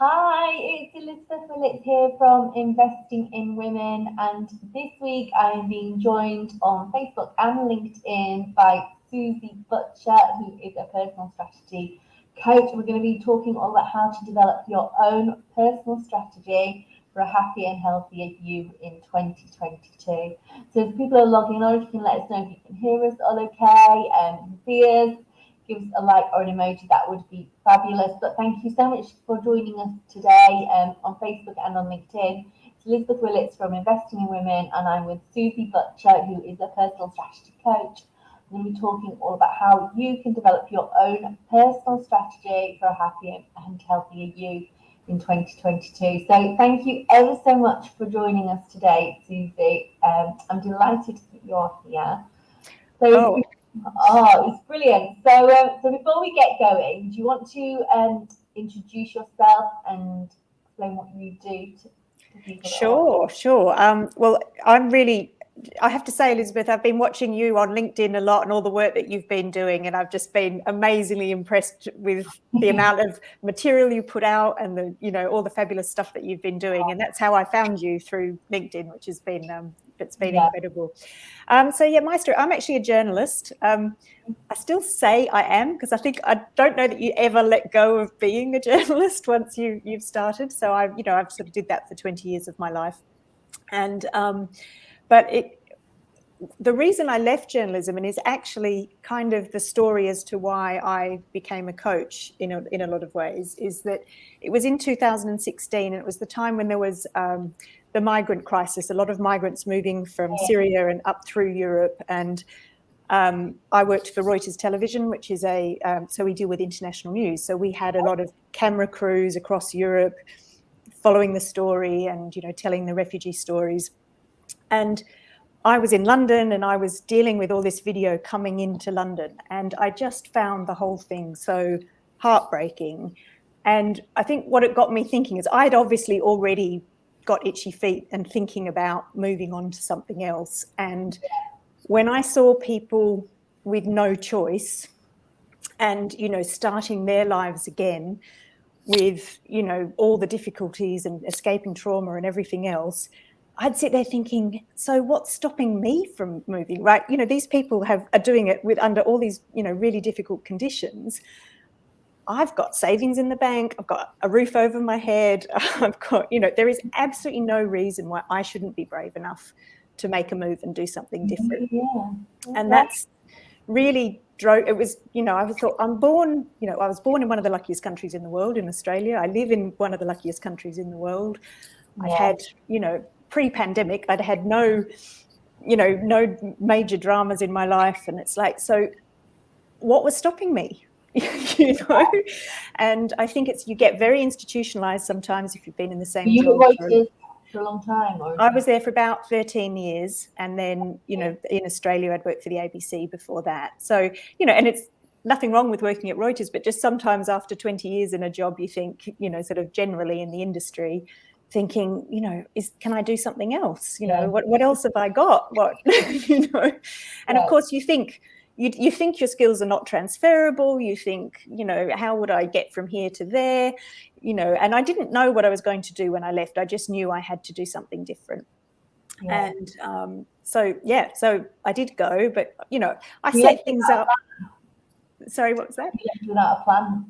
Hi, it's Elizabeth Willits here from Investing in Women, and this week I am being joined on Facebook and LinkedIn by Suzi Butcher, who is a personal strategy coach. We're going to be talking all about how to develop your own personal strategy for a happy and healthier you in 2022. So if people are logging on, you can let us know if you can hear us all okay, and see us. Give us a like or an emoji, that would be fabulous. But thank you so much for joining us today on Facebook and on LinkedIn. It's Elizabeth Willits from Investing in Women, and I'm with Suzi Butcher, who is a personal strategy coach. I'm going to be talking all about how you can develop your own personal strategy for a happier and healthier you in 2022. So thank you ever so much for joining us today, Suzi. I'm delighted that you're here. Oh, it's brilliant. So before we get going, do you want to introduce yourself and explain what you do to people? Sure. Well, I have to say, Elizabeth, I've been watching you on LinkedIn a lot and all the work that you've been doing, and I've just been amazingly impressed with the amount of material you put out and all the fabulous stuff that you've been doing. And that's how I found you, through LinkedIn, which has been incredible. My story, I'm actually a journalist. I still say I am, because I don't know that you ever let go of being a journalist once you've started. So I've sort of did that for 20 years of my life. And the reason I left journalism, and is actually kind of the story as to why I became a coach in a lot of ways, is that it was in 2016, and it was the time when there was the migrant crisis, a lot of migrants moving from Syria and up through Europe. And I worked for Reuters Television, which is so we deal with international news. So we had a lot of camera crews across Europe following the story and, telling the refugee stories. And I was in London, and I was dealing with all this video coming into London, and I just found the whole thing so heartbreaking. And I think what it got me thinking is I'd obviously already got itchy feet and thinking about moving on to something else. And when I saw people with no choice and, starting their lives again with, all the difficulties and escaping trauma and everything else, I'd sit there thinking, so what's stopping me from moving, right? These people are doing it under all these, really difficult conditions. I've got savings in the bank. I've got a roof over my head. I've got, there is absolutely no reason why I shouldn't be brave enough to make a move and do something different. Yeah. And that's really drove. It was, I thought I was born in one of the luckiest countries in the world, in Australia. I live in one of the luckiest countries in the world. I had, pre-pandemic, I'd had no major dramas in my life. And it's like, so what was stopping me? And I think you get very institutionalized sometimes if you've been in the same job for a long time. I was there for about 13 years, and then in Australia I'd worked for the ABC before that. So and it's nothing wrong with working at Reuters, but just sometimes after 20 years in a job, you think sort of generally in the industry, thinking can I do something else? What else have I got? And of course you think your skills are not transferable. You think, how would I get from here to there? And I didn't know what I was going to do when I left. I just knew I had to do something different. Yeah. And so I did go, but, I set things up. Sorry, what was that? You left without a plan.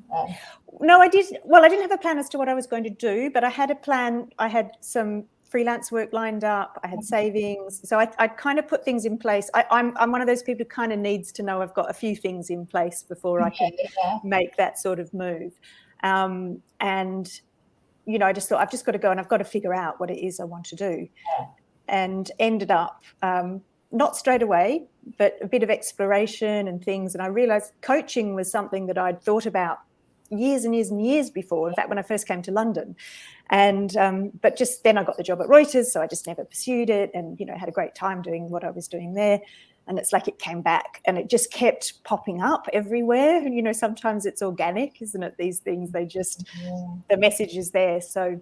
No, I did. Well, I didn't have a plan as to what I was going to do, but I had a plan. I had some freelance work lined up. I had savings. So I kind of put things in place. I'm one of those people who kind of needs to know I've got a few things in place before I can make that sort of move. And, I just thought I've just got to go and I've got to figure out what it is I want to do. And ended up not straight away, but a bit of exploration and things. And I realized coaching was something that I'd thought about years and years and years before. In fact, when I first came to London. And but just then I got the job at Reuters, so I just never pursued it, and had a great time doing what I was doing there. And it's like it came back, and it just kept popping up everywhere. And sometimes it's organic, isn't it? These things, they just the message is there. So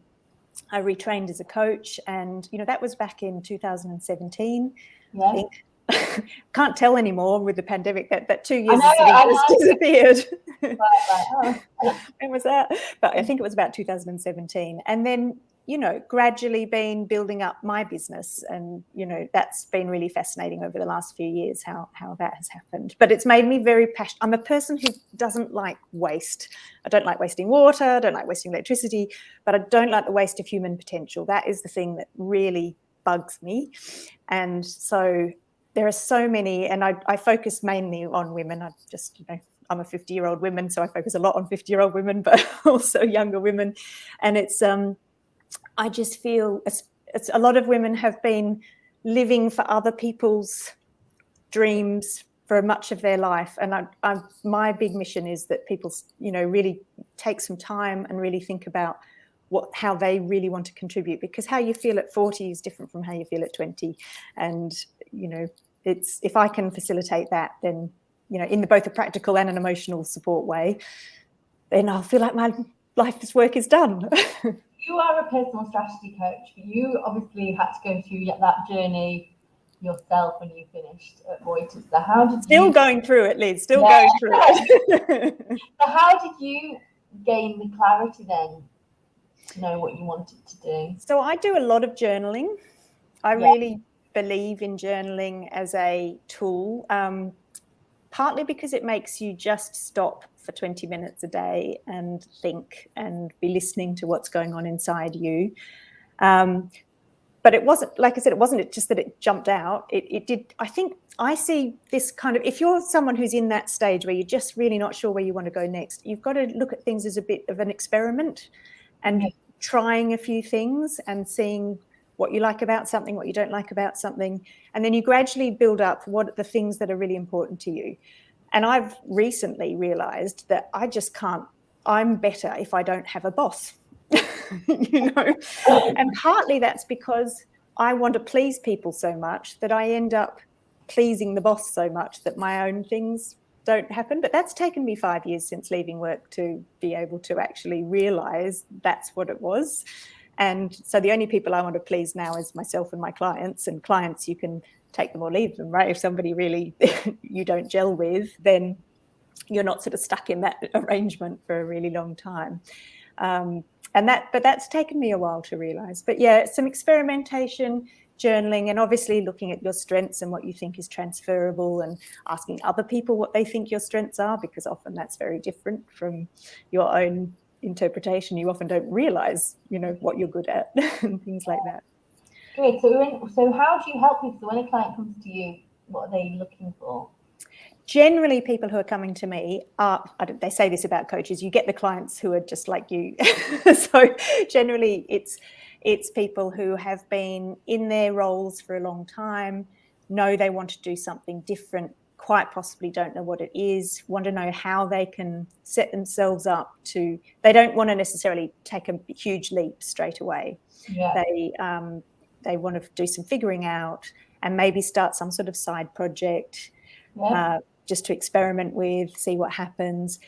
I retrained as a coach, and that was back in 2017, I think. can't tell anymore with the pandemic. That 2 years I has disappeared. oh. When was that? But I think it was about 2017. And then, gradually been building up my business. And, that's been really fascinating over the last few years, how that has happened. But it's made me very passionate. I'm a person who doesn't like waste. I don't like wasting water. I don't like wasting electricity, but I don't like the waste of human potential. That is the thing that really bugs me. And so there are so many, and I focus mainly on women. I just, I'm a 50-year-old woman, so I focus a lot on 50-year-old women, but also younger women. And it's, I just feel it's a lot of women have been living for other people's dreams for much of their life. And my big mission is that people, really take some time and really think about how they really want to contribute, because how you feel at 40 is different from how you feel at 20. And, it's, if I can facilitate that, then, in both a practical and an emotional support way, then I'll feel like my life's work is done. You are a personal strategy coach, but you obviously had to go through that journey yourself when you finished at Reuters. So how did still going through it, Liz, still going through it. So how did you gain the clarity then to know what you wanted to do? So I do a lot of journaling. I really believe in journaling as a tool, partly because it makes you just stop for 20 minutes a day and think and be listening to what's going on inside you. But it wasn't, like I said, it wasn't just that it jumped out. It did. I think I see this kind of, if you're someone who's in that stage where you're just really not sure where you want to go next, you've got to look at things as a bit of an experiment and trying a few things and seeing what you like about something, what you don't like about something. And then you gradually build up what are the things that are really important to you. And I've recently realized that I just can't, I'm better if I don't have a boss, And partly that's because I want to please people so much that I end up pleasing the boss so much that my own things don't happen. But that's taken me 5 years since leaving work to be able to actually realize that's what it was. And so the only people I want to please now is myself and my clients. And clients, you can take them or leave them, right? If somebody really you don't gel with, then you're not sort of stuck in that arrangement for a really long time. But that's taken me a while to realize. But yeah, some experimentation, journaling, and obviously looking at your strengths and what you think is transferable, and asking other people what they think your strengths are, because often that's very different from your own interpretation. You often don't realize, what you're good at and things like that. Great. So how do you help people? So when a client comes to you, what are they looking for? Generally, people who are coming to me they say this about coaches, you get the clients who are just like you. So generally it's people who have been in their roles for a long time, know they want to do something different, quite possibly don't know what it is, want to know how they can set themselves up to, they don't want to necessarily take a huge leap straight away. Yeah. They want to do some figuring out and maybe start some sort of side project. Just to experiment with, see what happens.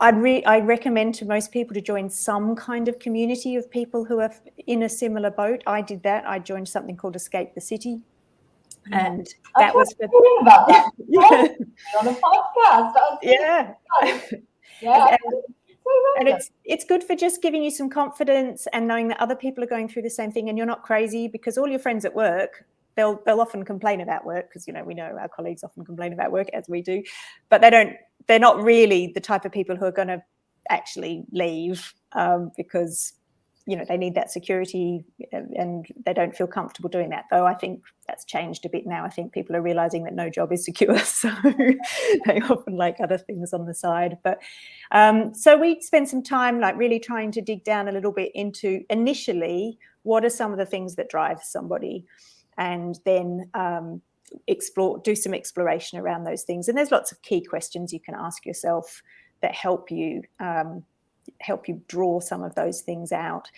I recommend to most people to join some kind of community of people who are in a similar boat. I did that. I joined something called Escape the City. And that was for about that. On a podcast. Yeah. Yeah. And it's good for just giving you some confidence and knowing that other people are going through the same thing and you're not crazy, because all your friends at work, they'll often complain about work, because we know our colleagues often complain about work, as we do, but they're not really the type of people who are going to actually leave because they need that security and they don't feel comfortable doing that. Though I think that's changed a bit now. I think people are realizing that no job is secure, so they often like other things on the side. But so we spend some time really trying to dig down a little bit into initially what are some of the things that drive somebody, and then do some exploration around those things. And there's lots of key questions you can ask yourself that help you draw some of those things out.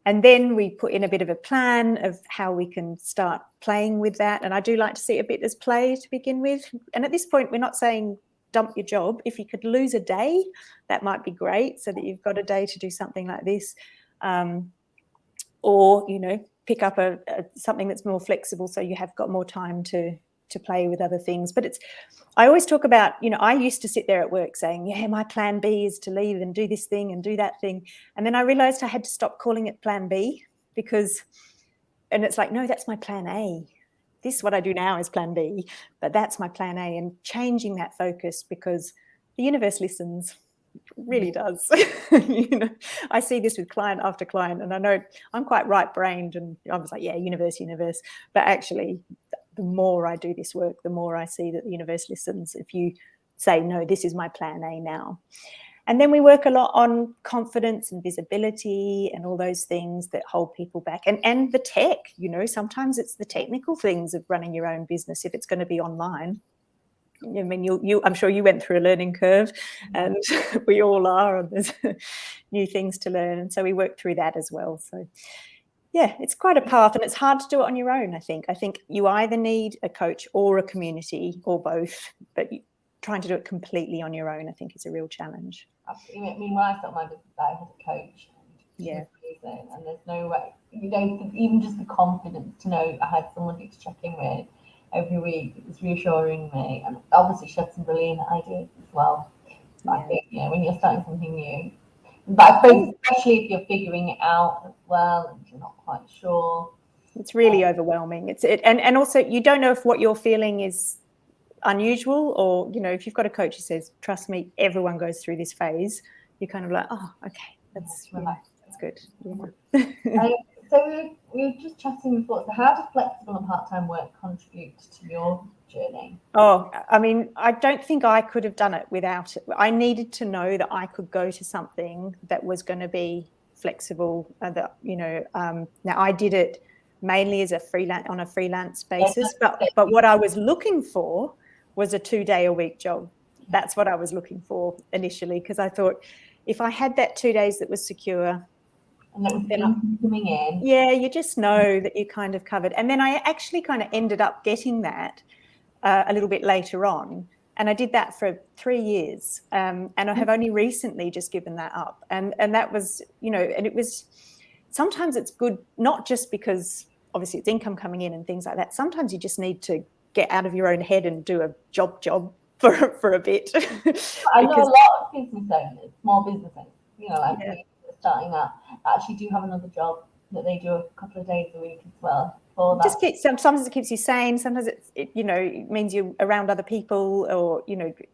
And then we put in a bit of a plan of how we can start playing with that. And I do like to see it a bit as play to begin with. And at this point, we're not saying dump your job. If you could lose a day, that might be great, so that you've got a day to do something like this. Or, pick up something that's more flexible, so you have got more time to to play with other things. But I always talk about, I used to sit there at work saying, yeah, my plan B is to leave and do this thing and do that thing. And then I realized I had to stop calling it plan B and it's like, no, that's my plan A. This, what I do now, is plan B, but that's my plan A, and changing that focus, because the universe listens, really does. I see this with client after client, and I know I'm quite right-brained, and I was like, yeah, universe. But actually, the more I do this work, the more I see that the universe listens. If you say, no, this is my plan A now. And then we work a lot on confidence and visibility and all those things that hold people back. And the tech, sometimes it's the technical things of running your own business if it's going to be online. I mean, I'm sure you went through a learning curve, and we all are, and there's new things to learn. And so we work through that as well. So yeah, it's quite a path, and it's hard to do it on your own, I think. I think you either need a coach or a community or both, but trying to do it completely on your own, I think, is a real challenge. Absolutely. I mean, when I started my business, I had a coach. Yeah. And there's no way, even just the confidence to know I had somebody to check in with every week. It was reassuring me. And obviously, she had some brilliant ideas as well. But I think, when you're starting something new, but I suppose especially if you're figuring it out as well and you're not quite sure. It's really overwhelming. And also you don't know if what you're feeling is unusual, or if you've got a coach who says, trust me, everyone goes through this phase, you're kind of like, oh, okay, that's good. Yeah. So we were just chatting before. So how does flexible and part-time work contribute to your journey? Oh, I mean, I don't think I could have done it without it. I needed to know that I could go to something that was going to be flexible. Now I did it mainly as on a freelance basis, but what I was looking for was a 2-day-a-week job. That's what I was looking for initially, because I thought if I had that 2 days that was secure, and that was coming in. Yeah, you just know that you're kind of covered. And then I actually kind of ended up getting that a little bit later on. And I did that for 3 years. And I have only recently just given that up. And that was, and it was, sometimes it's good, not just because obviously it's income coming in and things like that. Sometimes you just need to get out of your own head and do a job for a bit. I know a lot of business owners, small business owners, starting out, actually do have another job that they do a couple of days a week as well. Sometimes it keeps you sane. Sometimes it means you're around other people, or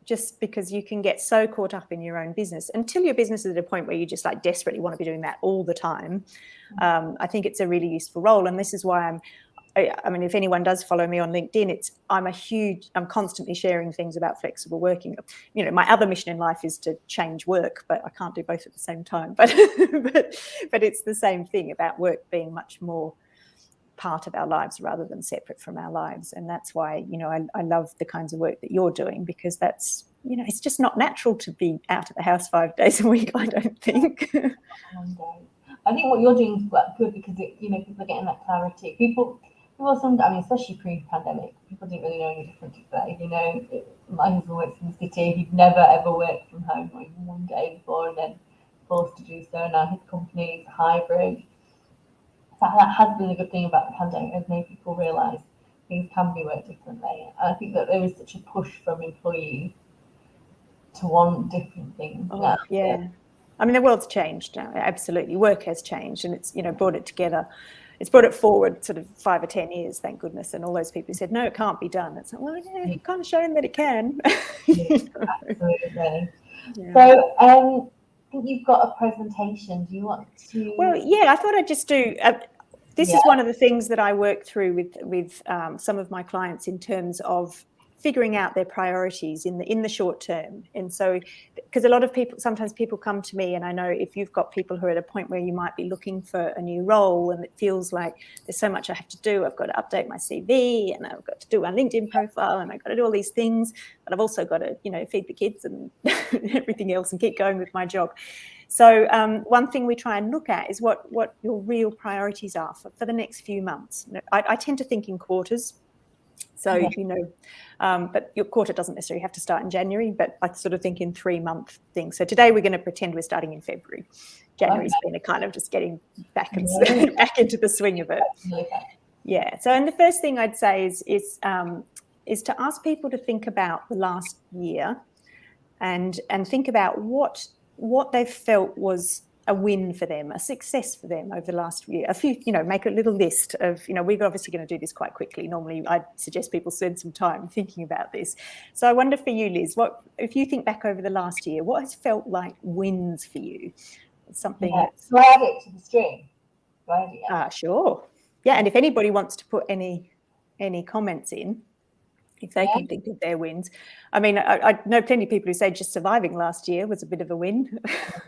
just because you can get so caught up in your own business until your business is at a point where you just like desperately want to be doing that all the time. I think it's a really useful role, and this is why I mean, if anyone does follow me on LinkedIn, I'm constantly sharing things about flexible working. My other mission in life is to change work, but I can't do both at the same time. But it's the same thing about work being much more part of our lives rather than separate from our lives. And that's why, I love the kinds of work that you're doing, because that's, it's just not natural to be out of the house 5 days a week, I don't think. I think what you're doing is quite good, because people are getting that clarity. People especially pre-pandemic, people didn't really know any different today. My husband works in the city. He'd never ever worked from home, not even one day before, and then forced to do so. Now his company is hybrid. That has been a good thing about the pandemic, has made people realise things can be worked differently. And I think that there is such a push from employees to want different things. Oh, yeah. I mean, the world's changed now. Absolutely. Work has changed, and it's, brought it together. It's brought it forward sort of 5 or 10 years, thank goodness. And all those people who said, no, it can't be done. It's like, well, yeah, you've kind of shown that it can. Absolutely. Yeah. So, I think you've got a presentation. Do you want to? Well, yeah, I thought I'd just do. This is one of the things that I work through with some of my clients in terms of figuring out their priorities in the short term. And so, because a lot of people, sometimes people come to me, and I know if you've got people who are at a point where you might be looking for a new role, and it feels like there's so much I have to do. I've got to update my CV, and I've got to do my LinkedIn profile, and I've got to do all these things, but I've also got to, feed the kids and everything else and keep going with my job. So one thing we try and look at is what your real priorities are for the next few months. I tend to think in quarters. So, but your quarter doesn't necessarily have to start in January, but I sort of think in 3-month things. So today we're going to pretend we're starting in February. January's been a kind of just getting back into the swing of it. Yeah. So, and the first thing I'd say is is to ask people to think about the last year and think about what they've felt was a win for them, a success for them over the last year. A few, make a little list of, we're obviously going to do this quite quickly. Normally, I suggest people spend some time thinking about this. So I wonder for you, Liz, if you think back over the last year, what has felt like wins for you? Something that's... So I add it to the stream. Sure. Yeah, and if anybody wants to put any comments in, if they can think of their wins. I mean, I know plenty of people who say just surviving last year was a bit of a win.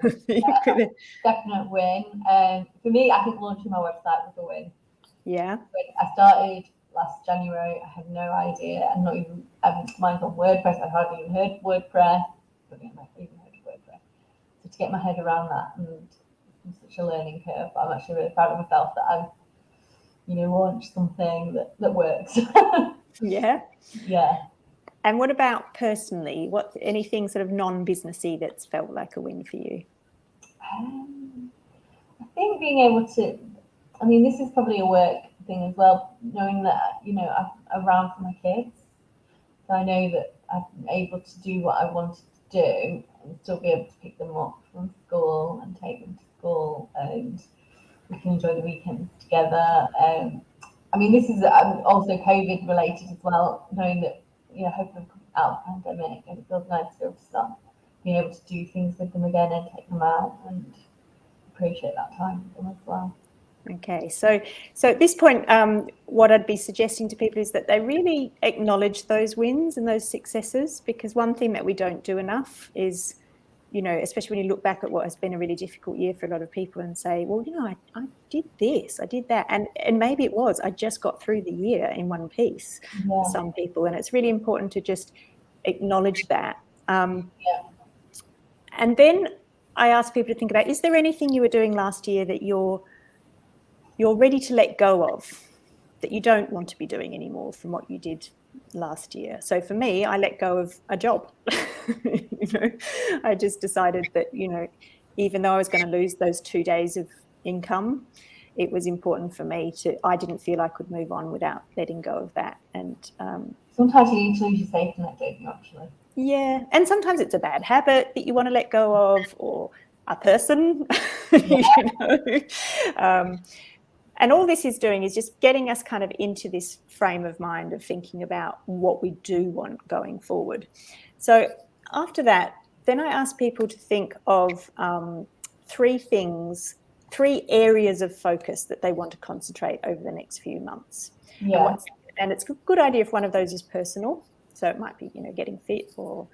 Definite win. For me, I think launching my website was a win. Yeah. I started last January. I had no idea. I'm not even, mine's on WordPress. I hardly even heard WordPress. I don't know if I even heard of WordPress. So to get my head around that, and it's such a learning curve, but I'm actually really proud of myself that I've, launched something that works. Yeah. Yeah. And what about personally? Anything sort of non-businessy that's felt like a win for you? I think being able to, this is probably a work thing as well, knowing that, I'm around for my kids. So I know that I'm able to do what I wanted to do and still be able to pick them up from school and take them to school, and we can enjoy the weekends together. This is also COVID related as well, knowing that, hopefully we're out of the pandemic, and it feels nice to be able to start being able to do things with them again and take them out and appreciate that time with them as well. Okay, so at this point, what I'd be suggesting to people is that they really acknowledge those wins and those successes, because one thing that we don't do enough is, especially when you look back at what has been a really difficult year for a lot of people and say, well, I did this, I did that. And maybe it was, I just got through the year in one piece for some people. And it's really important to just acknowledge that. And then I ask people to think about, is there anything you were doing last year that you're ready to let go of, that you don't want to be doing anymore from what you did last year? So for me, I let go of a job. I just decided that, even though I was going to lose those 2 days of income, it was important for me I didn't feel I could move on without letting go of that. And sometimes you need to lose your safety net, don't you, actually? Yeah, and sometimes it's a bad habit that you want to let go of, or a person, and all this is doing is just getting us kind of into this frame of mind of thinking about what we do want going forward. So after that, then I ask people to think of 3 areas of focus that they want to concentrate over the next few months. Yeah. And it's a good idea if one of those is personal. So it might be, getting fit, or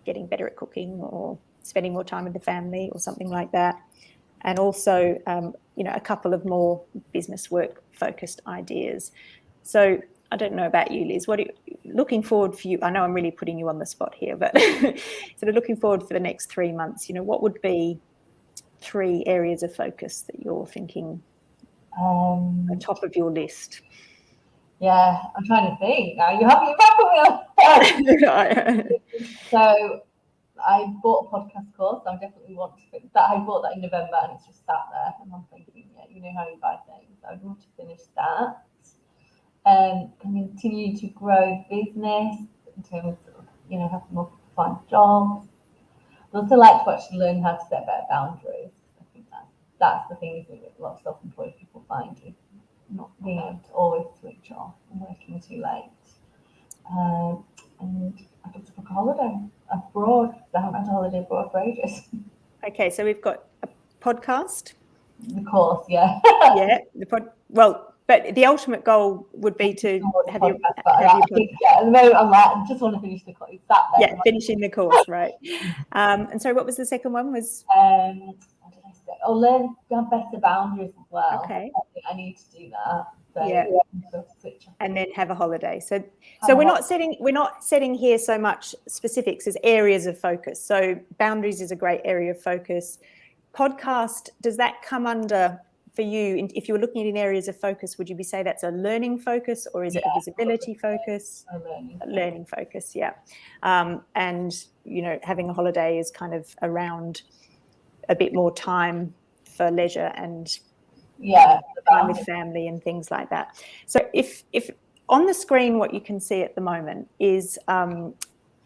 getting better at cooking, or spending more time with the family, or something like that. And also, a couple of more business work focused ideas. So I don't know about you, Liz, looking forward for you? I know I'm really putting you on the spot here, but sort of looking forward for the next 3 months, what would be 3 areas of focus that you're thinking on top of your list? Yeah, I'm trying to think. Now you have your back on me. So I bought a podcast course. I definitely want to that. I bought that in November, and it's just sat there. And I'm thinking, how you buy things. I would want to finish that. Continue to grow business in terms of, have more people find jobs. I'd also like to actually learn how to set better boundaries. I think that's the thing that a lot of self-employed people find, is not being able to always switch off and working too late. And I got to book a holiday abroad. I haven't had a holiday abroad for ages. Okay, so we've got a podcast. The course, yeah. Yeah, but the ultimate goal would be to have your podcast. At the moment I'm like, I just want to finish the course. Finishing the course, right. And so what was the second one? Was what did I say? Learn to have better boundaries as well. Okay. I need to do that. So, yeah. And then have a holiday. So we're not setting here so much specifics as areas of focus. So boundaries is a great area of focus. Podcast, does that come under, for you, if you were looking at in areas of focus, would you say that's a learning focus, or is it a visibility focus? A learning focus, yeah. And, having a holiday is kind of around a bit more time for leisure and time with family and things like that. So if on the screen, what you can see at the moment is a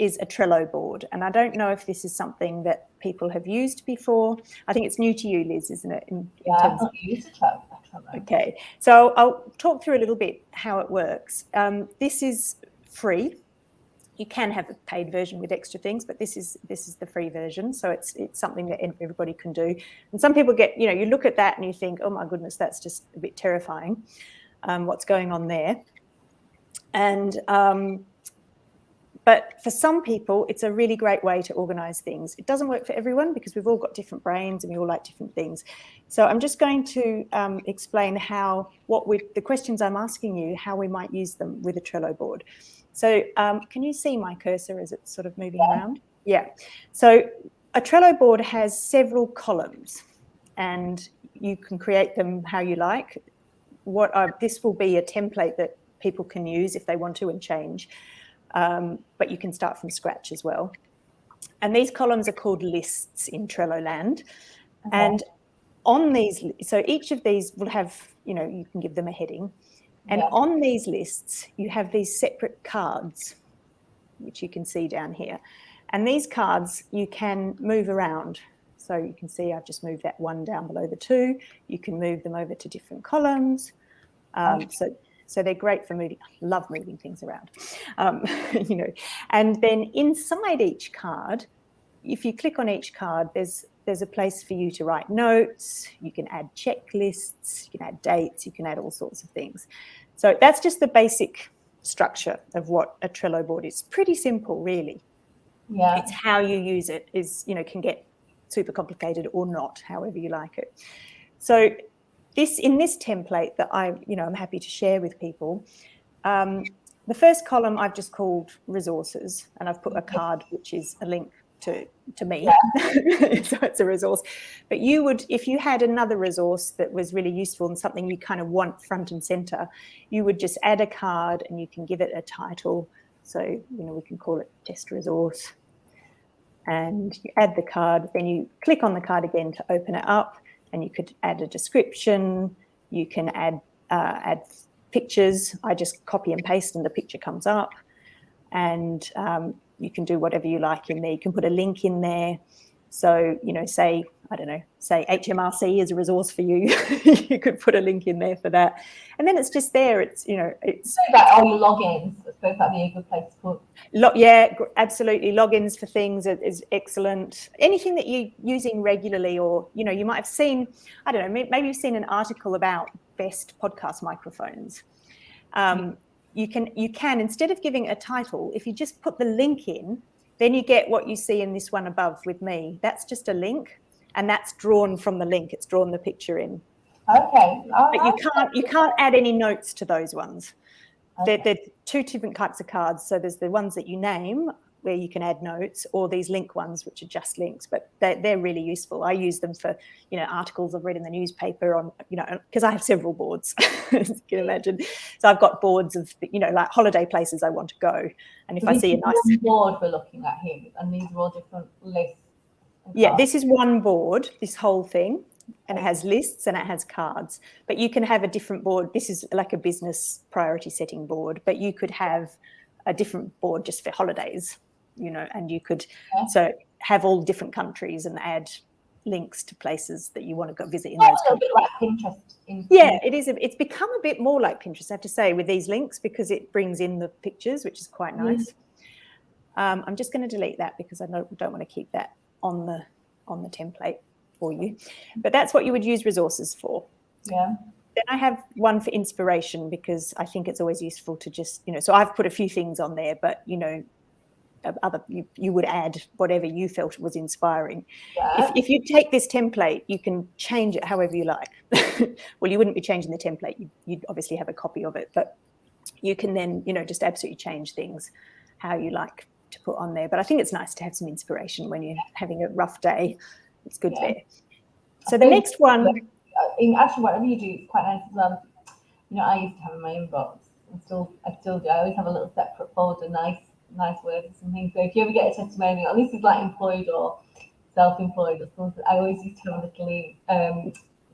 Trello board. And I don't know if this is something that people have used before. I think it's new to you, Liz, isn't it? I've not used a Trello. Okay, so I'll talk through a little bit how it works. This is free. You can have a paid version with extra things, but this is the free version. So it's something that everybody can do. And some people get, you look at that and you think, oh my goodness, that's just a bit terrifying. What's going on there? And but for some people, it's a really great way to organize things. It doesn't work for everyone because we've all got different brains and we all like different things. So I'm just going to explain the questions I'm asking you, how we might use them with a Trello board. So can you see my cursor as it's sort of moving around? Yeah. So a Trello board has several columns and you can create them how you like. This will be a template that people can use if they want to and change. But you can start from scratch as well. And these columns are called lists in Trello land. Okay. And on these, so each of these will have, you can give them a heading. And on these lists, you have these separate cards, which you can see down here. And these cards you can move around. So you can see I've just moved that one down below the two. You can move them over to different columns. So they're great for moving. I love moving things around, And then inside each card, if you click on each card, there's a place for you to write notes. You can add checklists. You can add dates. You can add all sorts of things. So that's just the basic structure of what a Trello board is. Pretty simple, really. Yeah. It's how you use it can get super complicated or not, however you like it. So in this template that I'm happy to share with people, the first column I've just called resources, and I've put a card which is a link to me. So it's a resource. But you would, if you had another resource that was really useful and something you kind of want front and center, you would just add a card and you can give it a title. So, we can call it test resource. And you add the card, then you click on the card again to open it up. And you could add a description. You can add pictures. I just copy and paste and the picture comes up. And you can do whatever you like in there. You can put a link in there. So, say HMRC is a resource for you. You could put a link in there for that. And then it's just there. It's. Like all your logins. I suppose that'd be a good place to put. Yeah, absolutely. Logins for things is excellent. Anything that you're using regularly, or, you might have seen, I don't know, maybe you've seen an article about best podcast microphones. You can, instead of giving a title, if you just put the link in, then you get what you see in this one above with me. That's just a link, and that's drawn from the link. It's drawn the picture in. Okay. But you can't add any notes to those ones. Okay. They're two different types of cards. So there's the ones that you name where you can add notes, or these link ones, which are just links, but they're really useful. I use them for, articles I've read in the newspaper on, because I have several boards, as you can imagine. So I've got boards of, like holiday places I want to go. And if I see a nice board we're looking at here, and these are all different lists. Yeah, this is one board, this whole thing, and it has lists and it has cards. But you can have a different board. This is like a business priority setting board, but you could have a different board just for holidays, and you could so have all different countries and add links to places that you want to go visit in those countries. A bit like Pinterest. Yeah, it is. It's become a bit more like Pinterest, I have to say, with these links, because it brings in the pictures, which is quite nice. I'm just going to delete that because I don't want to keep that on the template for you. But that's what you would use resources for. Yeah. Then I have one for inspiration, because I think it's always useful to just, so I've put a few things on there, but, you would add whatever you felt was inspiring. Yeah. If you take this template, you can change it however you like. Well, you wouldn't be changing the template. You'd obviously have a copy of it, but you can then, just absolutely change things how you like to put on there. But I think it's nice to have some inspiration when you're having a rough day. It's good there. So the next one. Actually, whatever you do, it's quite nice as well. I used to have in my inbox, and I still do. I always have a little separate folder, nice words or something. So if you ever get a testimonial, at least it's like employed or self-employed or something, I always used to have a little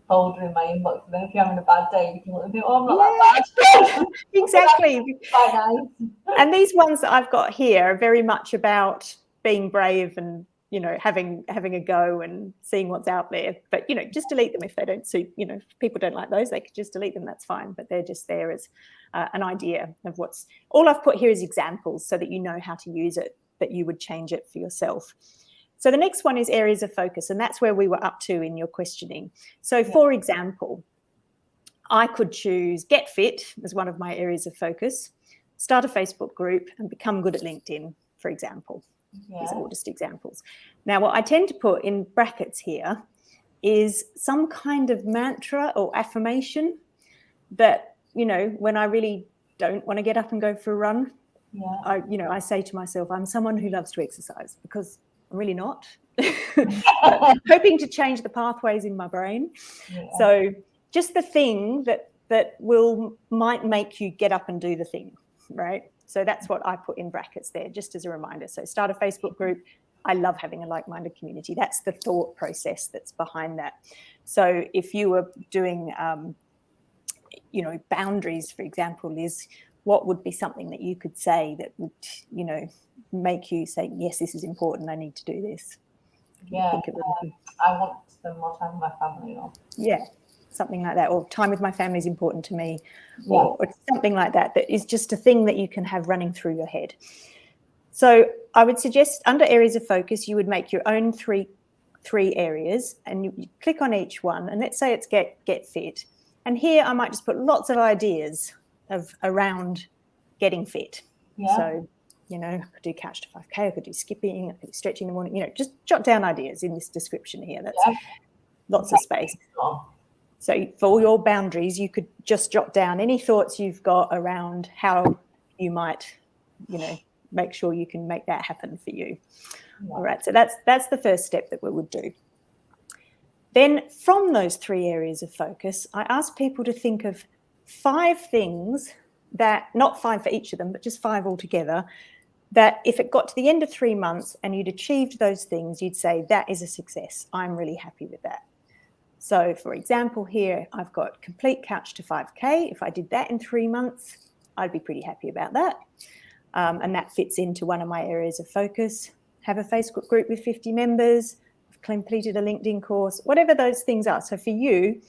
folder in my inbox. And then if you're having a bad day, you can look and think, oh, I'm not that bad. Exactly. Quite nice. And these ones that I've got here are very much about being brave and, you know, having a go and seeing what's out there. But, you know, just delete them if they don't suit, you know, if people don't like those, they could just delete them, that's fine. But they're just there as an idea of what's, all I've put here is examples so that you know how to use it, but you would change it for yourself. So the next one is areas of focus, and that's where we were up to in your questioning. So for example, I could choose get fit as one of my areas of focus, start a Facebook group, and become good at LinkedIn, for example. These are all just examples. Now, what I tend to put in brackets here is some kind of mantra or affirmation that, you know, when I really don't want to get up and go for a run, I say to myself, I'm someone who loves to exercise, because I'm really not. Hoping to change the pathways in my brain. So just the thing that might make you get up and do the thing, right? So that's what I put in brackets there, just as a reminder. So start a Facebook group. I love having a like-minded community. That's the thought process that's behind that. So if you were doing, boundaries, for example, Liz, what would be something that you could say that would, you know, make you say, yes, this is important, I need to do this? I want to spend more time with my family. Yeah, something like that. Or time with my family is important to me, or something like that. That is just a thing that you can have running through your head. So I would suggest under areas of focus, you would make your own three areas, and you click on each one. And let's say it's get fit. And here I might just put lots of ideas around getting fit. So, you know, I could do couch to 5K, I could do skipping, I could do stretching in the morning, you know, just jot down ideas in this description here. That's lots of space. So for your boundaries, you could just jot down any thoughts you've got around how you might, you know, make sure you can make that happen for you. All right, so that's the first step that we would do. Then from those 3 areas of focus, I ask people to think of 5 things that, not 5 for each of them, but just 5 altogether, that if it got to the end of 3 months and you'd achieved those things, you'd say, that is a success. I'm really happy with that. So for example, here I've got complete couch to 5K. If I did that in 3 months, I'd be pretty happy about that. And that fits into one of my areas of focus. Have a Facebook group with 50 members, completed a LinkedIn course, whatever those things are. So for you,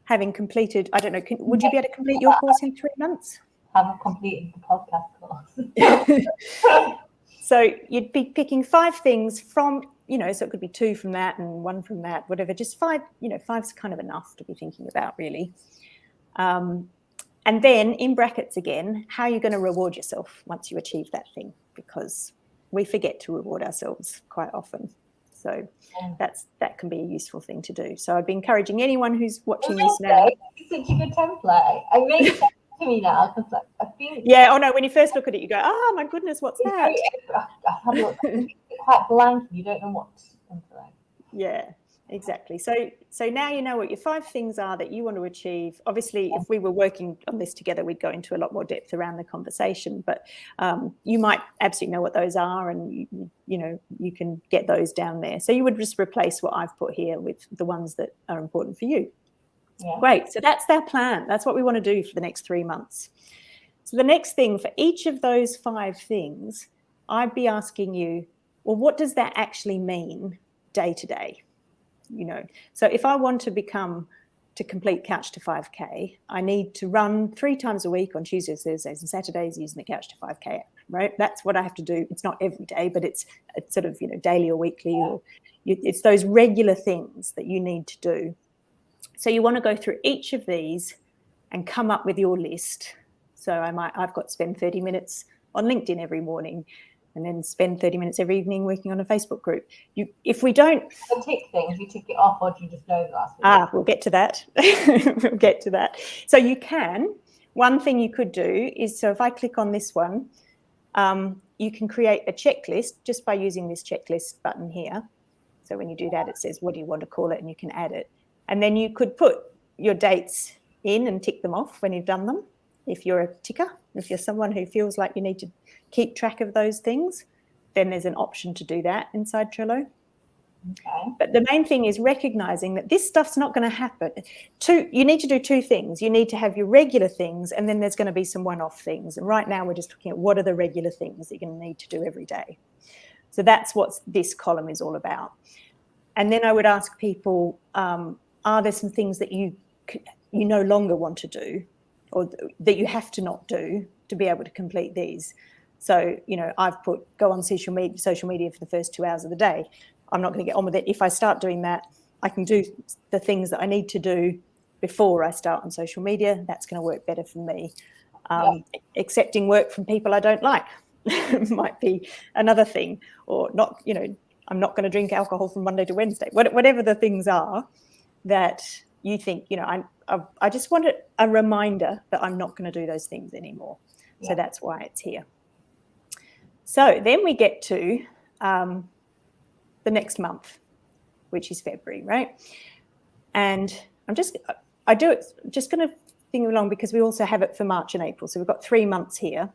having completed, I don't know, would you be able to complete your course in 3 months? Haven't completed the podcast course. So you'd be picking 5 things from, you know, so it could be 2 from that and 1 from that, whatever, just 5, you know, 5's kind of enough to be thinking about, really. And then in brackets again, how you're going to reward yourself once you achieve that thing, because we forget to reward ourselves quite often. So that can be a useful thing to do. So I'd be encouraging anyone who's watching this now. It's such a good template. I make sense to me now, because I think. Yeah. Oh no. When you first look at it, you go, "Oh my goodness, what's that?" I have a look. It's quite blank. You don't know what's into it. Yeah. Exactly. So now you know what your 5 things are that you want to achieve. Obviously, if we were working on this together, we'd go into a lot more depth around the conversation. But you might absolutely know what those are, and you know you can get those down there. So you would just replace what I've put here with the ones that are important for you. Yeah. Great. So that's our plan. That's what we want to do for the next 3 months. So the next thing for each of those 5 things, I'd be asking you, well, what does that actually mean day to day? You know, so if I want to complete couch to 5K, I need to run 3 times a week on Tuesdays, Thursdays, and Saturdays using the couch to 5K app, right? That's what I have to do. It's not every day, but it's sort of, you know, daily or weekly, or it's those regular things that you need to do. So you want to go through each of these and come up with your list. So I've got to spend 30 minutes on LinkedIn every morning, and then spend 30 minutes every evening working on a Facebook group. If we don't tick things, you tick it off, or do you just know the last week? We'll get to that. We'll get to that. So you can. One thing you could do is, so if I click on this one, you can create a checklist just by using this checklist button here. So when you do that, it says, what do you want to call it? And you can add it. And then you could put your dates in and tick them off when you've done them. If you're a ticker, if you're someone who feels like you need to keep track of those things, then there's an option to do that inside Trello. Okay. But the main thing is recognizing that this stuff's not going to happen. You need to do two things. You need to have your regular things, and then there's going to be some one-off things. And right now we're just looking at what are the regular things that you're going to need to do every day. So that's what this column is all about. And then I would ask people, are there some things that you no longer want to do, or that you have to not do to be able to complete these? So, I've put go on social media for the first 2 hours of the day. I'm not going to get on with it. If I start doing that, I can do the things that I need to do before I start on social media. That's going to work better for me. Accepting work from people I don't like might be another thing, or not, I'm not going to drink alcohol from Monday to Wednesday. Whatever the things are that you think, I just want a reminder that I'm not going to do those things anymore. Yeah. So that's why it's here. So then we get to the next month, which is February, right? And I'm just going to think along because we also have it for March and April. So we've got 3 months here,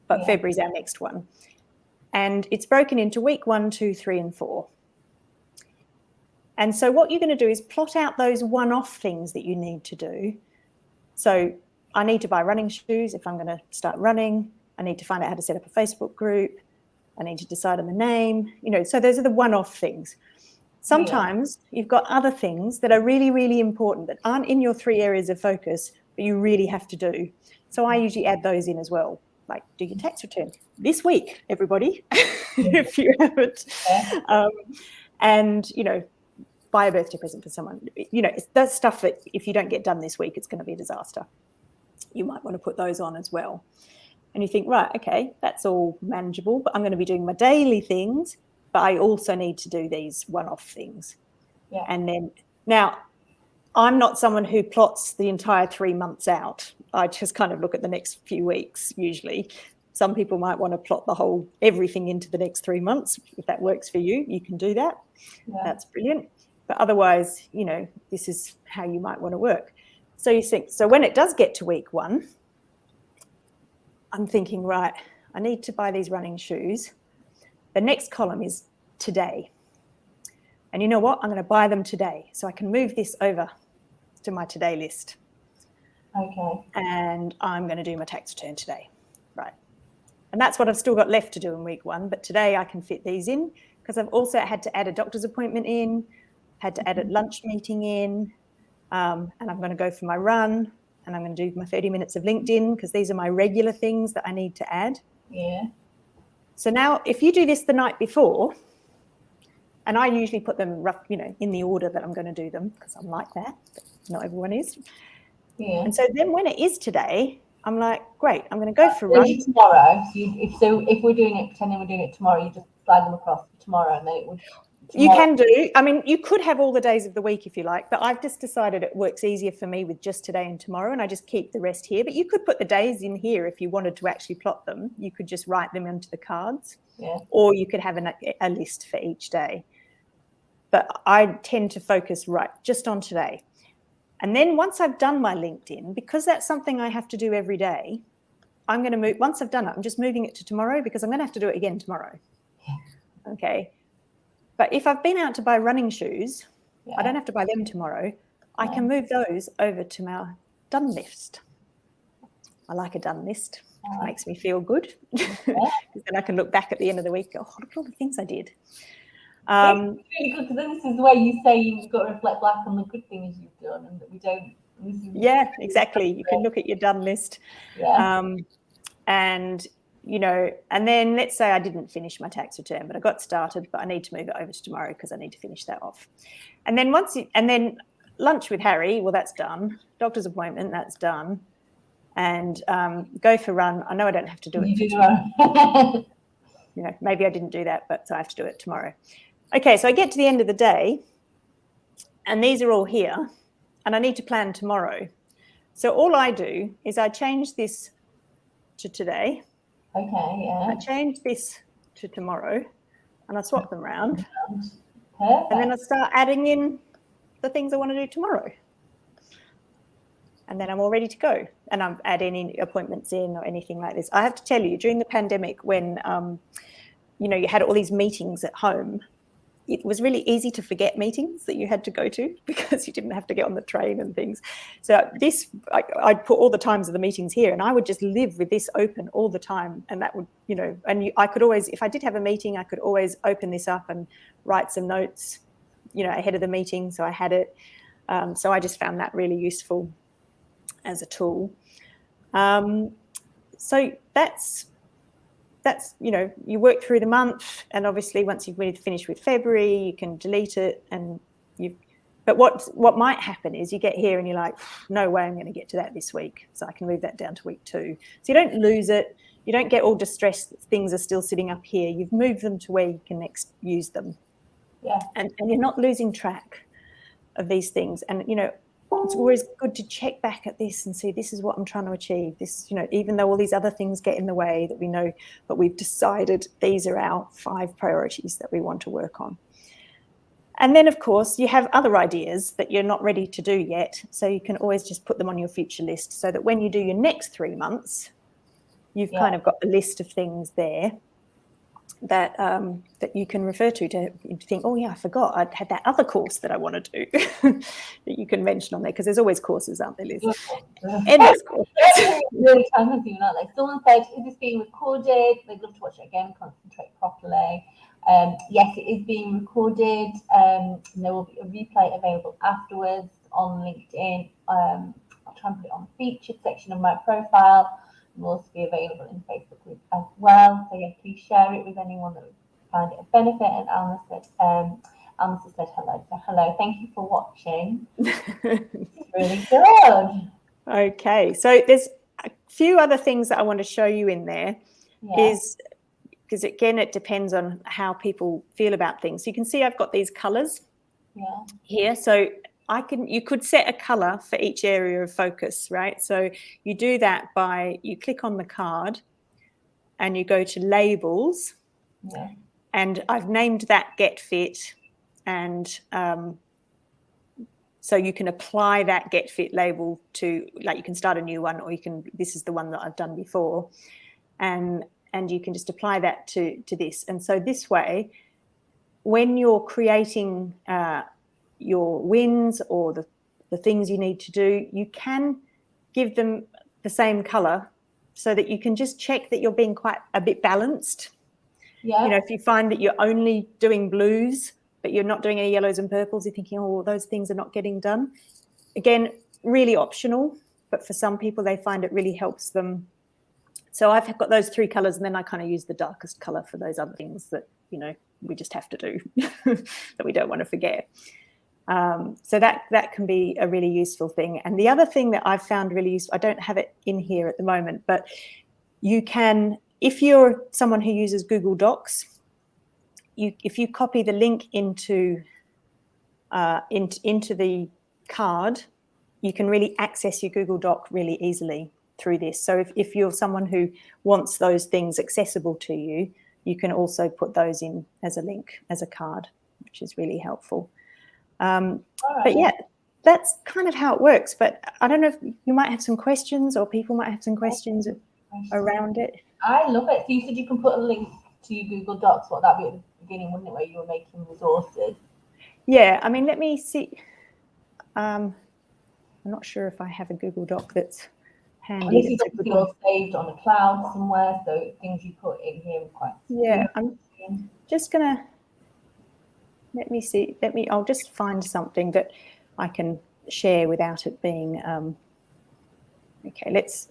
but February's our next one. And it's broken into week 1, 2, 3, and 4. And so what you're going to do is plot out those one-off things that you need to do. So I need to buy running shoes if I'm going to start running. I need to find out how to set up a Facebook group. I need to decide on the name, so those are the one-off things. Sometimes you've got other things that are really, really important that aren't in your 3 areas of focus, but you really have to do. So I usually add those in as well, like do your tax return this week, everybody, if you haven't. And, buy a birthday present for someone. It's that stuff that if you don't get done this week, it's going to be a disaster. You might want to put those on as well. And you think, right, okay, that's all manageable, but I'm going to be doing my daily things, but I also need to do these one-off things. Yeah. And then, now, I'm not someone who plots the entire 3 months out. I just kind of look at the next few weeks, usually. Some people might want to plot everything into the next 3 months. If that works for you, you can do that. Yeah. That's brilliant. But otherwise, this is how you might want to work. So you think, so when it does get to week 1, I'm thinking, right, I need to buy these running shoes. The next column is today. And you know what? I'm going to buy them today. So I can move this over to my today list. Okay. And I'm going to do my tax return today. Right. And that's what I've still got left to do in week 1. But today I can fit these in because I've also had to add a doctor's appointment in, had to add a lunch meeting in, and I'm going to go for my run. And I'm going to do my 30 minutes of LinkedIn because these are my regular things that I need to add. Yeah. So now if you do this the night before, and I usually put them in the order that I'm going to do them because I'm like that, but not everyone is. Yeah. And so then when it is today, I'm like, great, I'm going to go for a run. Tomorrow. So if we're doing it, pretending we're doing it tomorrow, you just slide them across for tomorrow and then it would... You can do. I mean, you could have all the days of the week if you like, but I've just decided it works easier for me with just today and tomorrow, and I just keep the rest here. But you could put the days in here if you wanted to actually plot them. You could just write them into the cards, or you could have a list for each day. But I tend to focus just on today. And then once I've done my LinkedIn, because that's something I have to do every day, I'm going to move. Once I've done it, I'm just moving it to tomorrow because I'm going to have to do it again tomorrow. Okay. But if I've been out to buy running shoes, I don't have to buy them tomorrow. I can move those over to my done list. I like a done list. It makes me feel good. Then I can look back at the end of the week and go, look at all the things I did. It's really good because this is where you say you've got to reflect back on the good things you've done and that we don't. Yeah, exactly. You can look at your done list. Yeah. And then let's say I didn't finish my tax return, but I got started, but I need to move it over to tomorrow because I need to finish that off. And then then lunch with Harry, well, that's done. Doctor's appointment, that's done. And go for a run. I know I don't have to do it. Maybe I didn't do that, but so I have to do it tomorrow. Okay, so I get to the end of the day, and these are all here, and I need to plan tomorrow. So all I do is I change this to today. Okay, yeah. I change this to tomorrow and I swap them around. Perfect. And then I start adding in the things I want to do tomorrow. And then I'm all ready to go. And I'm adding any appointments in or anything like this. I have to tell you, during the pandemic when, you had all these meetings at home, it was really easy to forget meetings that you had to go to because you didn't have to get on the train and things. So this, I'd put all the times of the meetings here, and I would just live with this open all the time. And that would, I could always, if I did have a meeting, I could always open this up and write some notes, ahead of the meeting. So I had it. So I just found that really useful as a tool. So that's you work through the month, and obviously once you've really finished with February, you can delete it. But what might happen is you get here and you're like, no way I'm going to get to that this week, so I can move that down to week 2. So you don't lose it. You don't get all distressed that things are still sitting up here. You've moved them to where you can next use them. Yeah. And you're not losing track of these things. And, it's always good to check back at this and see, this is what I'm trying to achieve. This, even though all these other things get in the way that we know, but we've decided these are our 5 priorities that we want to work on. And then, of course, you have other ideas that you're not ready to do yet. So you can always just put them on your future list so that when you do your next 3 months, you've kind of got the list of things there that that you can refer to think, oh yeah, I forgot I had that other course that I want to do that you can mention on there, because there's always courses, aren't there, Liz? Endless courses. Really time-consuming, aren't they? Someone said, is this being recorded? They'd love to watch it again, concentrate properly. Yes, it is being recorded, and there will be a replay available afterwards on LinkedIn. I'll try and put it on the featured section of my profile. Will also be available in the Facebook group as well. So yeah, please share it with anyone that would find it a benefit. And Alma said hello. So hello, thank you for watching. It's really good. Okay, so there's a few other things that I want to show you in there. Is because again, it depends on how people feel about things. So you can see I've got these colors here. So you could set a color for each area of focus, right? So you do that by, you click on the card and you go to labels, and I've named that Get Fit, and so you can apply that Get Fit label to, like, you can start a new one, or this is the one that I've done before, and you can just apply that to this. And so this way, when you're creating your wins or the things you need to do, you can give them the same color so that you can just check that you're being quite a bit balanced. If you find that you're only doing blues but you're not doing any yellows and purples, you're thinking, oh, those things are not getting done. Again, really optional, but for some people they find it really helps them. So I've got those 3 colors, and then I kind of use the darkest color for those other things that we just have to do that we don't want to forget. So that can be a really useful thing. And the other thing that I've found really useful, I don't have it in here at the moment, but you can, if you're someone who uses Google Docs, if you copy the link into the card, you can really access your Google Doc really easily through this. So if you're someone who wants those things accessible to you, you can also put those in as a link, as a card, which is really helpful. But yeah, that's kind of how it works. But I don't know if you might have some questions, or people might have some questions around it. I love it. So you said you can put a link to your Google Docs. What that'd be at the beginning, wouldn't it, where you were making resources? Yeah, I mean, let me see. I'm not sure if I have a Google Doc that's handy. This is all saved on the cloud somewhere, so things you put in here are quite. Yeah, I'm just gonna. Let me see. I'll just find something that I can share without it being. Okay, this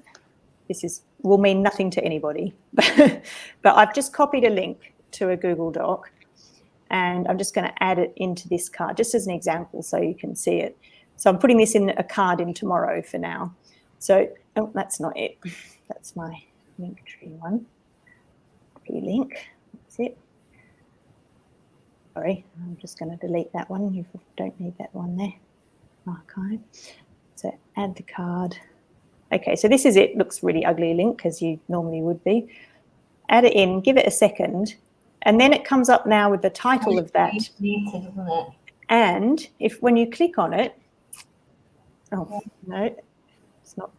will mean nothing to anybody, but I've just copied a link to a Google Doc, and I'm just going to add it into this card just as an example so you can see it. So I'm putting this in a card in tomorrow for now. So, oh, that's not it. That's my Linktree one. Copy link. That's it. Sorry, I'm just going to delete that one. You don't need that one there. Archive. So add the card. Okay, so this is it. Looks really ugly link, as you normally would be. Add it in, give it a second, and then it comes up now with the title of that. Deleted, isn't it? And when you click on it, oh no, it's not.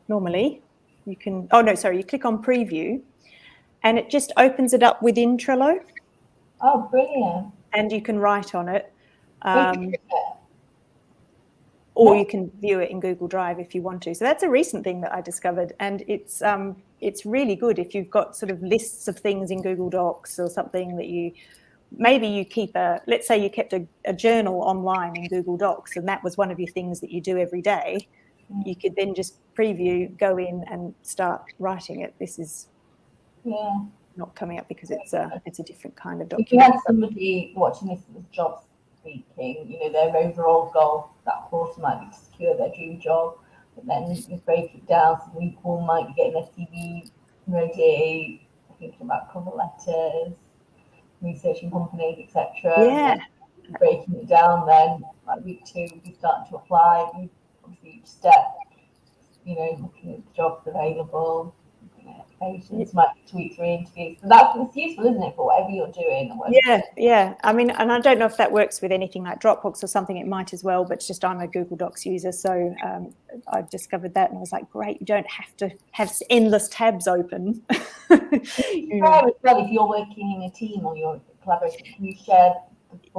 Normally, you can. Oh no, sorry. You click on preview, and it just opens it up within Trello. Oh, brilliant. and you can write on it. Or you can view it in Google Drive if you want to. So that's a recent thing that I discovered, and it's really good if you've got sort of lists of things in Google Docs or something that you keep let's say you kept a journal online in Google Docs, and that was one of your things that you do every day. You could then just preview, go in and start writing it. This is not coming up because it's a different kind of document. If you had somebody watching this that was job speaking, you know, their overall goal that quarter might be to secure their dream job, but then you break it down. So week one might be getting their CV ready, thinking about cover letters, researching companies, etc. Yeah. Breaking it down, then like week two, you start to apply. Obviously, each step, you know, looking at the jobs available, applications, might be 2 weeks for interviews. So it's useful, isn't it, for whatever you're doing? Yeah. I mean, and I don't know if that works with anything like Dropbox or something. It might as well, but it's just I'm a Google Docs user, so I discovered that and I was like, great, you don't have to have endless tabs open. Well, if you're working in a team or you're collaborating, can you share?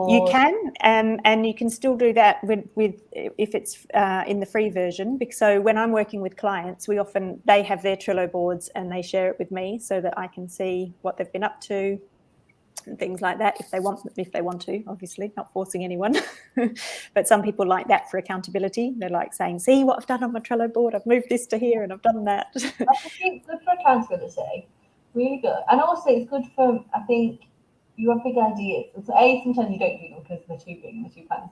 You can, and you can still do that with if it's in the free version. So when I'm working with clients, they have their Trello boards and they share it with me so that I can see what they've been up to and things like that if they want to, obviously not forcing anyone. But some people like that for accountability. They like saying, see what I've done on my Trello board, I've moved this to here and I've done that. I think it's good for accountability, really good, and also it's good for, I think, you have big ideas. So A, sometimes you don't do them because they're too big and they're too fancy.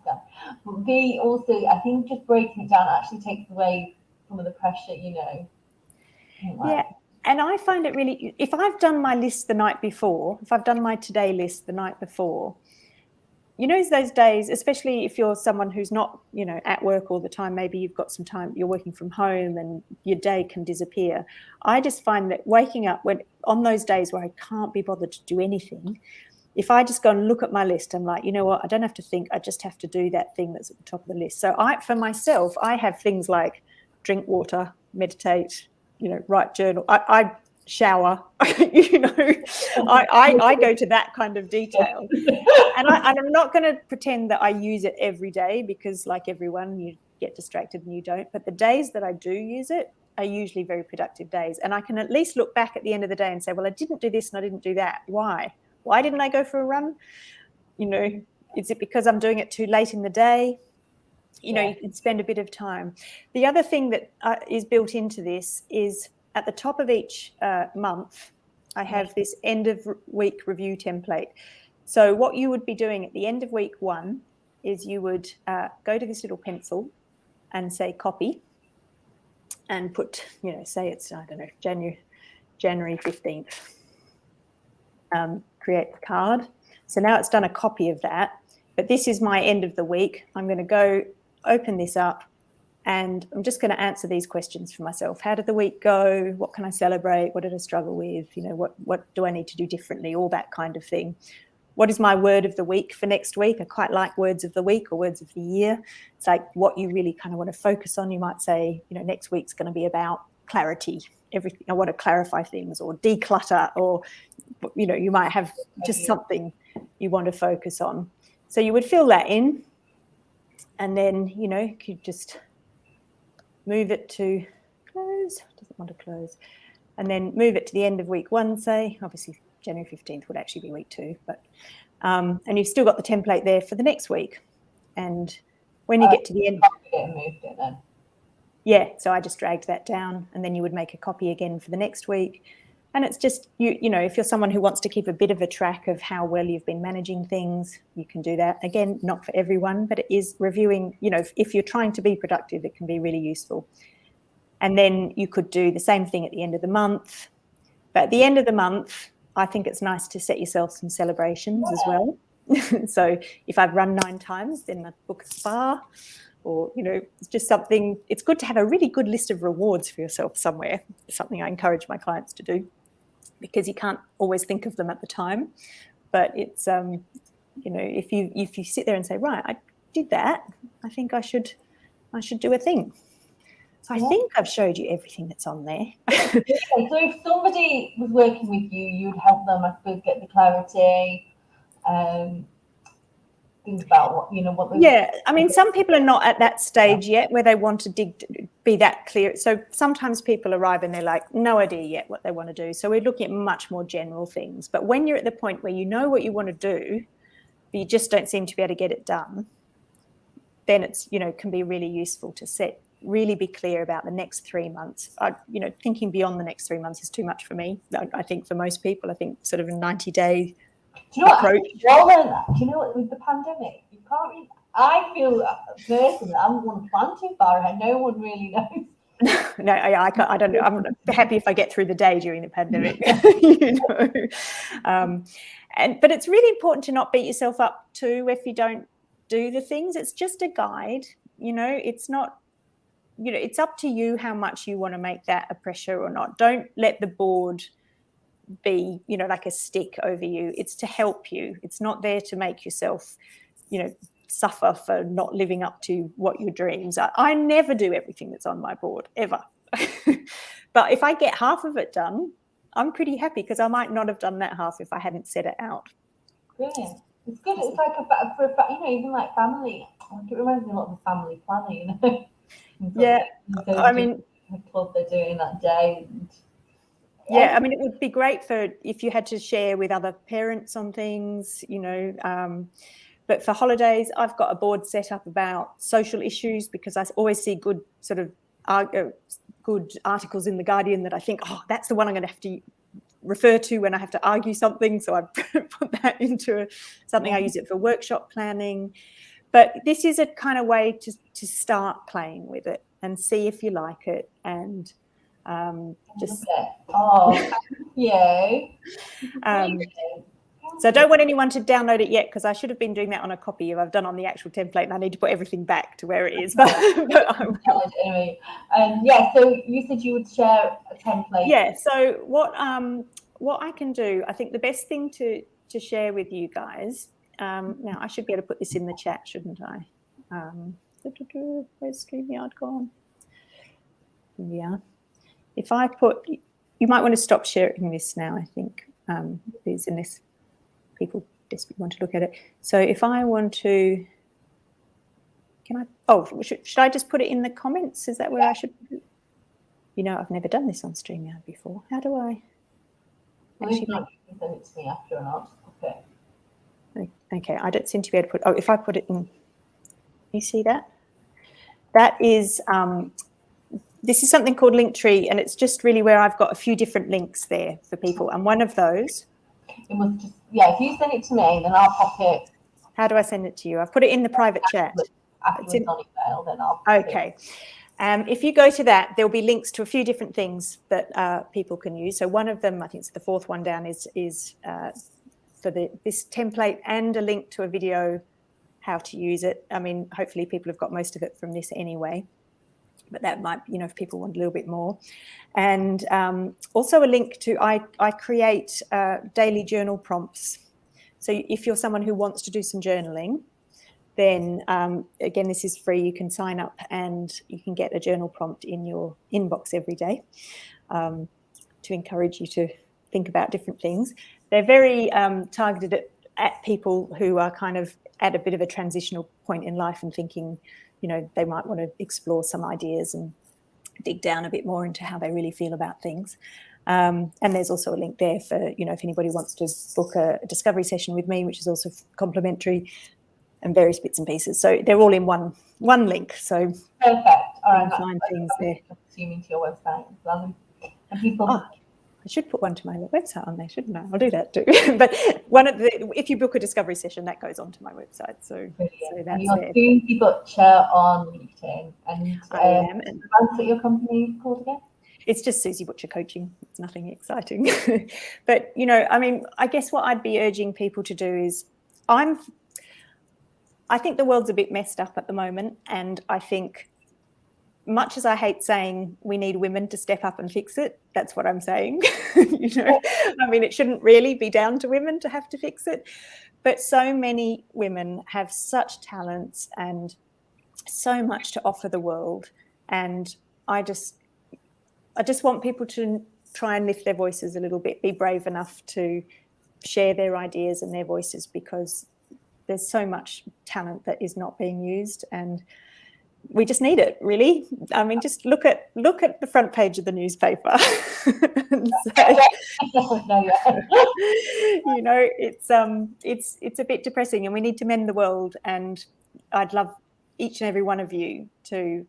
But B, also, I think just breaking it down actually takes away some of the pressure, you know. Yeah, and I find it really, if I've done my list the night before, if I've done my today list the night before, you know, those days, especially if you're someone who's not, you know, at work all the time, maybe you've got some time, you're working from home and your day can disappear. I just find that waking up on those days where I can't be bothered to do anything, if I just go and look at my list, I'm like, you know what, I don't have to think, I just have to do that thing that's at the top of the list. So for myself, I have things like drink water, meditate, you know, write journal. I shower, you know, I go to that kind of detail. And I'm not going to pretend that I use it every day because like everyone, you get distracted and you don't. But the days that I do use it are usually very productive days. And I can at least look back at the end of the day and say, well, I didn't do this and I didn't do that. Why? Why didn't I go for a run? You know, is it because I'm doing it too late in the day? You know, you can spend a bit of time. The other thing that is built into this is at the top of each month, I have this end of week review template. So what you would be doing at the end of week one is you would go to this little pencil and say copy and put, you know, say it's, I don't know, January 15th. Create the card. So now it's done a copy of that, but this is my end of the week. I'm going to go open this up and I'm just going to answer these questions for myself. How did the week go? What can I celebrate? What did I struggle with? You know, what do I need to do differently? All that kind of thing. What is my word of the week for next week? I quite like words of the week or words of the year. It's like what you really kind of want to focus on. You might say, you know, next week's going to be about clarity. Everything, I want to clarify things or declutter, or, you know, you might have just something you want to focus on. So you would fill that in and then, you know, you could just move it to close, doesn't want to close, and then move it to the end of week one, say. Obviously January 15th would actually be week two, but and you've still got the template there for the next week. And when you get to the end, moved it then. Yeah, so I just dragged that down and then you would make a copy again for the next week. And it's just, you know, if you're someone who wants to keep a bit of a track of how well you've been managing things, you can do that. Again, not for everyone, but it is reviewing, you know, if you're trying to be productive, it can be really useful. And then you could do the same thing at the end of the month. But at the end of the month, I think it's nice to set yourself some celebrations as well. So if I've run 9 times, then I'd book a spa. Or, you know, it's just something, it's good to have a really good list of rewards for yourself somewhere. It's something I encourage my clients to do because you can't always think of them at the time. But it's, you know, if you sit there and say, right, I did that, I think I should do a thing. So I think I've showed you everything that's on there. So if somebody was working with you, you'd help them, I suppose, get the clarity. think about what, you know, what. Yeah, I mean, some people are not at that stage yet where they want to be that clear. So sometimes people arrive and they're like, no idea yet what they want to do. So we're looking at much more general things. But when you're at the point where you know what you want to do, but you just don't seem to be able to get it done, then it's, you know, can be really useful to really be clear about the next 3 months. You know, thinking beyond the next 3 months is too much for me. I think for most people, I think sort of a 90-day approach. Do you know what, with the pandemic, you can't really, I feel personally, I don't want to plan too far ahead. No one really knows. No, I can't. I don't know. I'm happy if I get through the day during the pandemic. You know, but it's really important to not beat yourself up too if you don't do the things. It's just a guide. You know, it's not. You know, it's up to you how much you want to make that a pressure or not. Don't let the board be, you know, like a stick over you. It's to help you. It's not there to make yourself, you know, suffer for not living up to what your dreams are. I never do everything that's on my board ever. But if I get half of it done, I'm pretty happy, because I might not have done that half if I hadn't set it out. Brilliant. It's good. It's like you know, even like family. It reminds me a lot of the family planning, you know. Yeah, I mean, the club they're doing that day. Yeah, I mean, it would be great for if you had to share with other parents on things, you know. But for holidays, I've got a board set up about social issues, because I always see good sort of good articles in The Guardian that I think, oh, that's the one I'm going to have to refer to when I have to argue something. So I put that into something. I use it for workshop planning. But this is a kind of way to start playing with it and see if you like it, and just thank you. So I don't want anyone to download it yet, because I should have been doing that on a copy. I've done on the actual template, and I need to put everything back to where it is. But anyway, so you said you would share a template. Yeah. So what I can do, I think the best thing to share with you guys. Now I should be able to put this in the chat, shouldn't I? Where's StreamYard gone? Yeah. If I put, you might want to stop sharing this now, I think, unless people desperately want to look at it. So if I want to, should I just put it in the comments? Is that where I should put it? You know, I've never done this on StreamYard before. How do I? Actually, send it to me after or not. Okay, I don't seem to be able to put, if I put it in, you see that? That is, this is something called Linktree, and it's just really where I've got a few different links there for people. And one of those. It was just, if you send it to me, then I'll pop it. How do I send it to you? I've put it in the private chat. After it's on email, then I'll okay. If you go to that, there'll be links to a few different things that people can use. So one of them, I think it's the fourth one down, is for this template, and a link to a video how to use it. I mean, hopefully people have got most of it from this anyway, but that might, you know, if people want a little bit more. And also a link to, I create daily journal prompts. So if you're someone who wants to do some journaling, then again, this is free. You can sign up and you can get a journal prompt in your inbox every day to encourage you to think about different things. They're very targeted at people who are kind of at a bit of a transitional point in life and thinking, you know, they might want to explore some ideas and dig down a bit more into how they really feel about things. And there's also a link there for, you know, if anybody wants to book a discovery session with me, which is also complimentary, and various bits and pieces. So they're all in one link. So perfect. All right. Find things there. Assuming to your website as well. And people. I should put one to my website on there, shouldn't I? I'll do that too. But if you book a discovery session, that goes onto my website. So that's you're there. Suzi Butcher on LinkedIn, and I am. And what your company is called again? It's just Suzi Butcher Coaching. It's nothing exciting. But, you know, I mean, I guess what I'd be urging people to do is, I think the world's a bit messed up at the moment, and I think, much as I hate saying we need women to step up and fix it, that's what I'm saying. You know, I mean, it shouldn't really be down to women to have to fix it, but so many women have such talents and so much to offer the world, and I just want people to try and lift their voices a little bit, be brave enough to share their ideas and their voices, because there's so much talent that is not being used, and we just need it, really. I mean, just look at the front page of the newspaper. You know, it's a bit depressing, and we need to mend the world. And I'd love each and every one of you to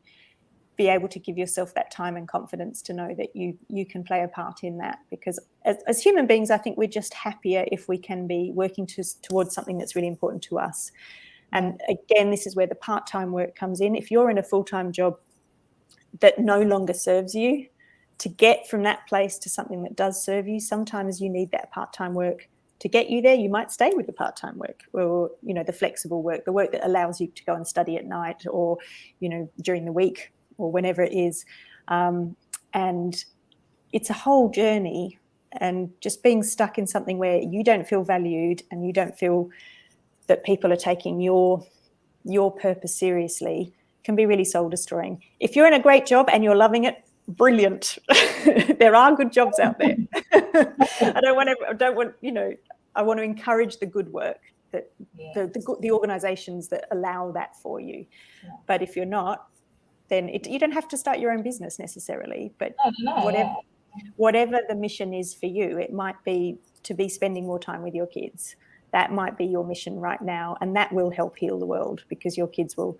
be able to give yourself that time and confidence to know that you can play a part in that, because as human beings, I think we're just happier if we can be working towards something that's really important to us. And again, this is where the part-time work comes in. If you're in a full-time job that no longer serves you, to get from that place to something that does serve you, sometimes you need that part-time work to get you there. You might stay with the part-time work, or, you know, the flexible work, the work that allows you to go and study at night, or, you know, during the week, or whenever it is. And it's a whole journey, and just being stuck in something where you don't feel valued and you don't feel that people are taking your purpose seriously can be really soul destroying. If you're in a great job and you're loving it, brilliant. There are good jobs out there. I want to encourage the good work, that the organizations that allow that for you. Yeah. But if you're not, then you don't have to start your own business necessarily, but whatever the mission is for you, it might be to be spending more time with your kids. That might be your mission right now, and that will help heal the world, because your kids will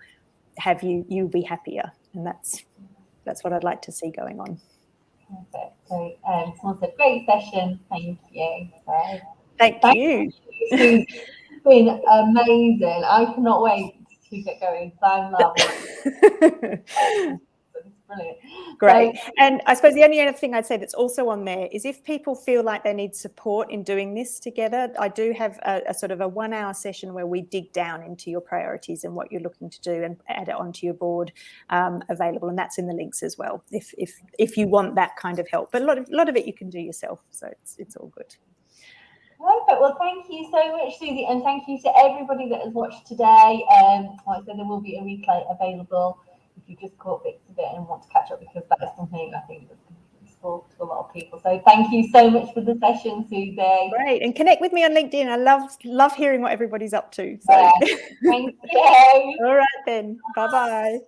have you'll be happier, and that's what I'd like to see going on. Perfect. So, someone said, great session. Thank you. So, thank you. It's been amazing. I cannot wait to get going. So I'm loving it. It's brilliant. Great. So, and I suppose the only other thing I'd say that's also on there is, if people feel like they need support in doing this together, I do have a sort of a 1 hour session where we dig down into your priorities and what you're looking to do, and add it onto your board, available, and that's in the links as well, if you want that kind of help. But a lot of it you can do yourself, so it's all good. Perfect. Well, thank you so much, Suzi, and thank you to everybody that has watched today. Like I said, there will be a replay available if you just caught bits of it and want to catch up, because that is something I think that's useful to a lot of people. So thank you so much for the session, Suzi. Great, and connect with me on LinkedIn. I love hearing what everybody's up to. So. Yeah. Thank you. All right then. Bye-bye.